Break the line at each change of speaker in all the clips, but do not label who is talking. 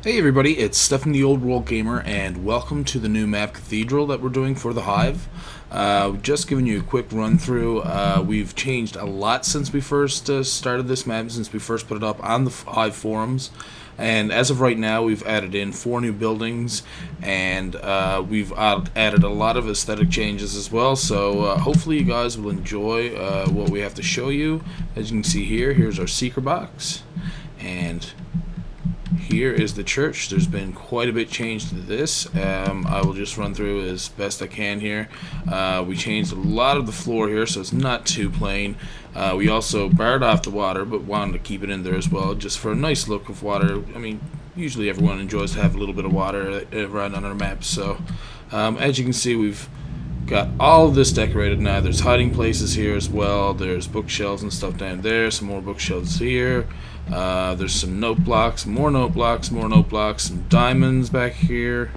Hey everybody, it's Stefan the Old World Gamer, and welcome to the new map Cathedral that we're doing for the Hive. Just giving you a quick run through. We've changed a lot since we first started this map, since we first put it up on the Hive forums. And as of right now, we've added in 4 new buildings, and we've added a lot of aesthetic changes as well. So hopefully you guys will enjoy what we have to show you. As you can see here, here's our secret box, and here is the church. There's been quite a bit changed to this. I will just run through as best I can here. We changed a lot of the floor here, so it's not too plain. We also barred off the water, but wanted to keep it in there as well, just for a nice look of water. I mean, usually everyone enjoys to have a little bit of water around on our maps. So, as you can see, we've got all of this decorated now. There's hiding places here as well. There's bookshelves and stuff down there. Some more bookshelves here. There's some note blocks, more note blocks, more note blocks, some diamonds back here.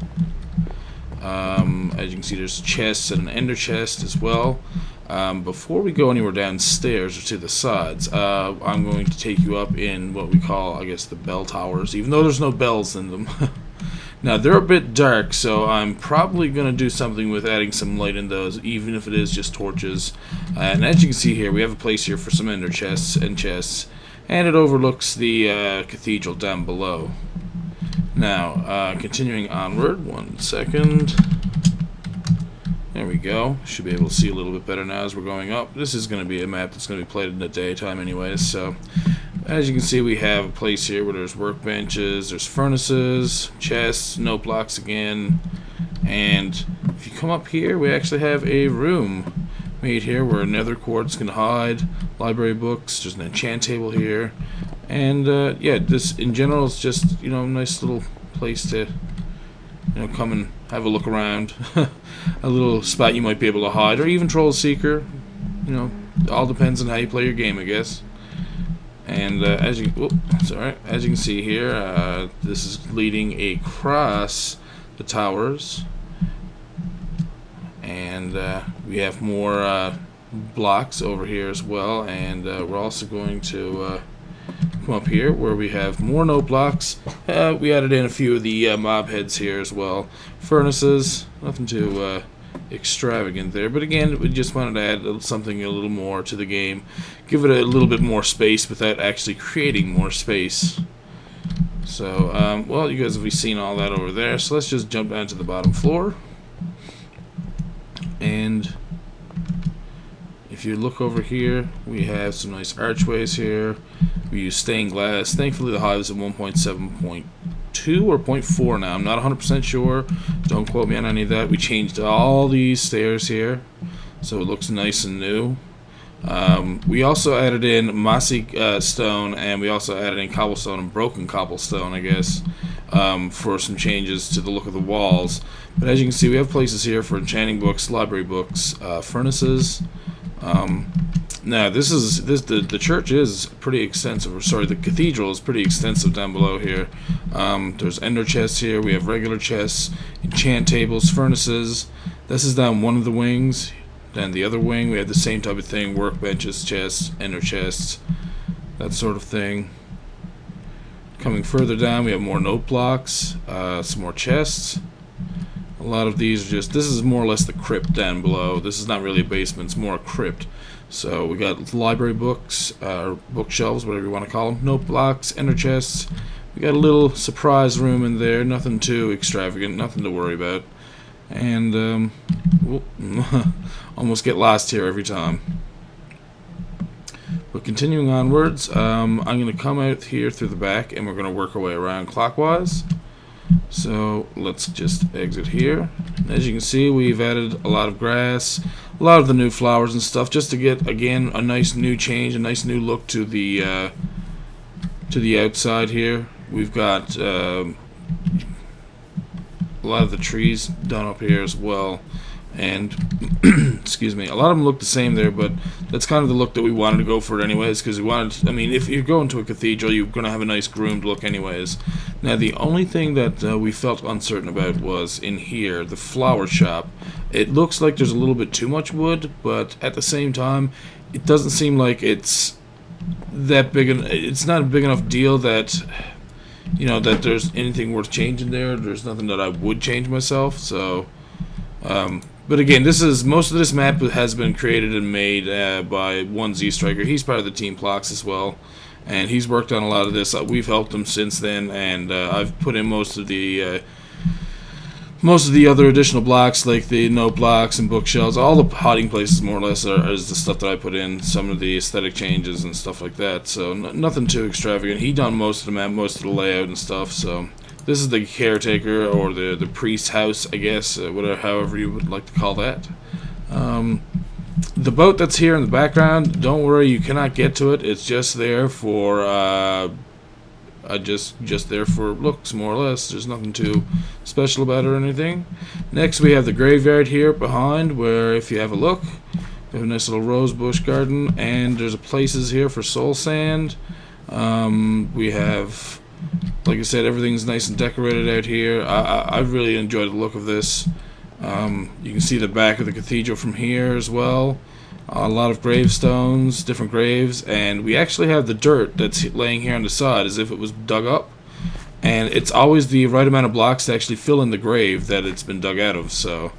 As you can see, there's chests and an ender chest as well. Before we go anywhere downstairs or to the sides, I'm going to take you up in what we call, I guess, the bell towers, even though there's no bells in them. Now, they're a bit dark, so I'm probably going to do something with adding some light in those, even if it is just torches. And as you can see here, we have a place here for some ender chests and chests, and it overlooks the cathedral down below. Now, continuing onward, 1 second. There we go. Should be able to see a little bit better now as we're going up. This is going to be a map that's going to be played in the daytime anyways, so as you can see, we have a place here where there's workbenches, there's furnaces, chests, note blocks again, and if you come up here, we actually have a room made here where nether quartz can hide, library books, there's an enchant table here, and yeah, this in general is just, you know, a nice little place to, you know, come and have a look around. A little spot you might be able to hide, or even troll seeker. You know, it all depends on how you play your game, I guess. And as you can see here, this is leading across the towers, and we have more blocks over here as well. And we're also going to come up here where we have more note blocks. We added in a few of the mob heads here as well. Furnaces, nothing too extravagant there, but again, we just wanted to add something a little more to the game, give it a little bit more space without actually creating more space. So, well, you guys have seen all that over there, so let's just jump down to the bottom floor. And if you look over here, we have some nice archways here. We use stained glass. Thankfully, the Hive is at 1.7.2 or 0.4 now. I'm not 100% sure. Don't quote me on any of that. We changed all these stairs here, so it looks nice and new. We also added in mossy stone, and we also added in cobblestone and broken cobblestone, I guess, for some changes to the look of the walls. But as you can see, we have places here for enchanting books, library books, furnaces. Now the church is pretty extensive, or sorry, the cathedral is pretty extensive down below here. There's ender chests here, we have regular chests, enchant tables, furnaces. This is down one of the wings. Then the other wing, we have the same type of thing, workbenches, chests, ender chests, that sort of thing. Coming further down, we have more note blocks, some more chests. A lot of these are just, this is more or less the crypt down below. This is not really a basement, it's more a crypt. So we got library books, bookshelves, whatever you want to call them, note blocks, ender chests. We got a little surprise room in there, nothing too extravagant, nothing to worry about. And almost get lost here every time. But continuing onwards, I'm going to come out here through the back, and we're going to work our way around clockwise. So let's just exit here. As you can see, we've added a lot of grass, a lot of the new flowers and stuff, just to get, again, a nice new change, a nice new look to the outside here. We've got a lot of the trees done up here as well, and excuse me, a lot of them look the same there, but that's kind of the look that we wanted to go for it anyways, because we wanted, I mean, if you're going to a cathedral, you're going to have a nice groomed look anyways. Now, the only thing that we felt uncertain about was in here, the flower shop. It looks like there's a little bit too much wood, but at the same time, it doesn't seem like it's that big, it's not a big enough deal that that there's anything worth changing there. There's nothing that I would change myself. So, but again, most of this map has been created and made by one Z Striker. He's part of the Team Pl0x as well, and he's worked on a lot of this. We've helped him since then, and I've put in most of the other additional blocks, like the note blocks and bookshelves. All the hiding places, more or less, is the stuff that I put in. Some of the aesthetic changes and stuff like that. So nothing too extravagant. He done most of the map, most of the layout and stuff. So this is the caretaker, or the priest's house, I guess, whatever, however you would like to call that. The boat that's here in the background, don't worry, you cannot get to it. It's just there for just there for looks, more or less. There's nothing too special about it or anything. Next, we have the graveyard here behind, where if you have a look, we have a nice little rose bush garden, and there's places here for soul sand. We have, like I said, everything's nice and decorated out here. I really enjoyed the look of this. You can see the back of the cathedral from here as well. A lot of gravestones, different graves, and we actually have the dirt that's laying here on the side as if it was dug up, and it's always the right amount of blocks to actually fill in the grave that it's been dug out of. So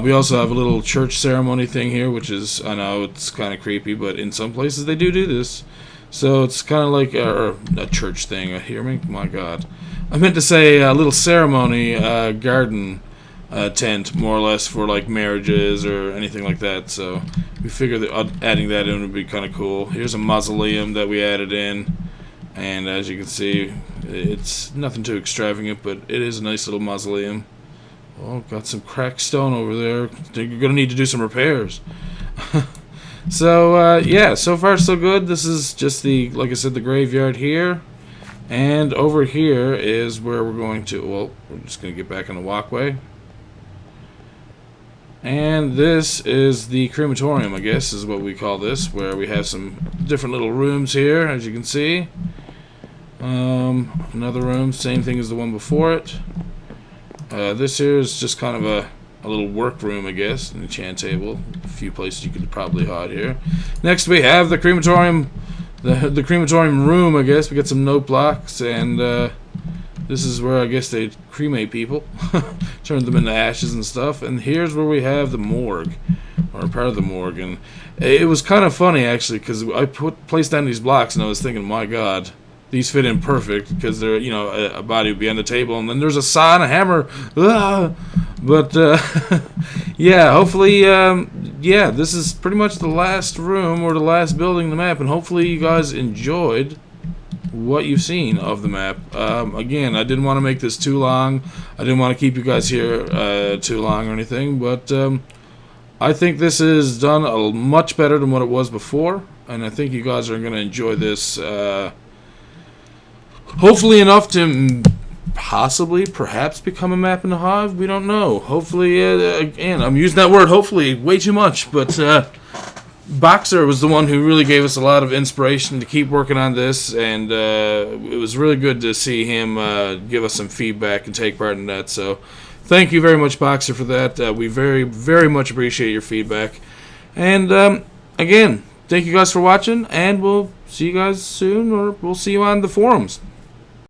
we also have a little church ceremony thing here, which is, I know it's kind of creepy, but in some places they do this. So it's kind of like a church thing. Hear me? My God, I meant to say a little ceremony garden tent, more or less, for like marriages or anything like that. So we figured that adding that in would be kind of cool. Here's a mausoleum that we added in, and as you can see, it's nothing too extravagant, but it is a nice little mausoleum. Oh, got some cracked stone over there. You're gonna need to do some repairs. So yeah, so far so good. This is just like I said, the graveyard here, and over here is where we're going to, well, we're just gonna get back on the walkway. And this is the crematorium, I guess, is what we call this, where we have some different little rooms here, as you can see. Another room, same thing as the one before it. This here is just kind of a little work room, I guess, an enchant table. A few places you could probably hide here. Next we have the crematorium, the crematorium room, I guess. We got some note blocks, and this is where I guess they cremate people, turn them into ashes and stuff. And here's where we have the morgue, or part of the morgue. And it was kind of funny, actually, because I placed down these blocks, and I was thinking, my God, these fit in perfect, because they're, a body would be on the table, and then there's a saw and a hammer. But yeah, hopefully, yeah, this is pretty much the last room or the last building in the map, and hopefully you guys enjoyed what you've seen of the map. Again, I didn't want to make this too long. I didn't want to keep you guys here too long or anything, but I think this is done much better than what it was before, and I think you guys are going to enjoy this hopefully enough to possibly, perhaps, become a map in the Hive. We don't know. Hopefully, again, I'm using that word hopefully way too much, but Boxer was the one who really gave us a lot of inspiration to keep working on this, and it was really good to see him give us some feedback and take part in that. So thank you very much, Boxer, for that. We very, very much appreciate your feedback. And again, thank you guys for watching, and we'll see you guys soon, or we'll see you on the forums.